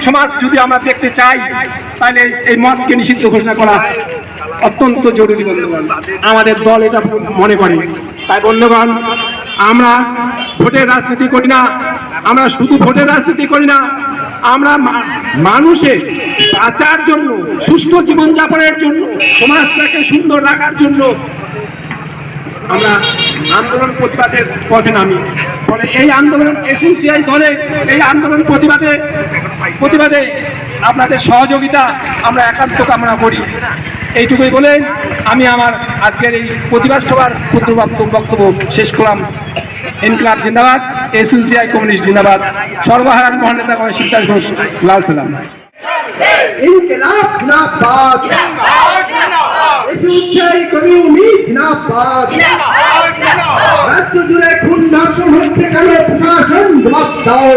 সমাজ যদি আমরা দেখতে চাই, তাহলে এই মদকে নিষিদ্ধ ঘোষণা করা অত্যন্ত জরুরি বন্ধুগণ। আমাদের দল এটা মনে করে। তাই বন্ধুগণ, আমরা ভোটের রাজনীতি করি না, আমরা শুধু ভোটের রাজনীতি করি না, আমরা মানুষের বাঁচার জন্য, সুস্থ জীবনযাপনের জন্য, সমাজটাকে সুন্দর রাখার জন্য আমরা আন্দোলন প্রতিবাদের পথে নামি। ফলে এই আন্দোলন এসইউসিআই দলে এই আন্দোলন প্রতিবাদে আপনাদের সহযোগিতা আমরা একান্ত কামনা করি। এইটুকুই বলে আমি আমার আজকের এই প্রতিবাদ সভার ক্ষুদ্র বক্তব্য শেষ করলাম। ইনকিলাব জিন্দাবাদ, এসইউসিআই কমিউনিস্ট জিন্দাবাদ। সর্বহারার মহানেতা সিদ্ধার্থ ঘোষ, লাল সালাম। ইনকিলাব জিন্দাবাদ, এসইউসিআই কমিউনিস্ট জিন্দাবাদ। রাজ্য জুড়ে খুন ধর্ষণ হচ্ছে কেন? প্রশাসন জবাব দাও।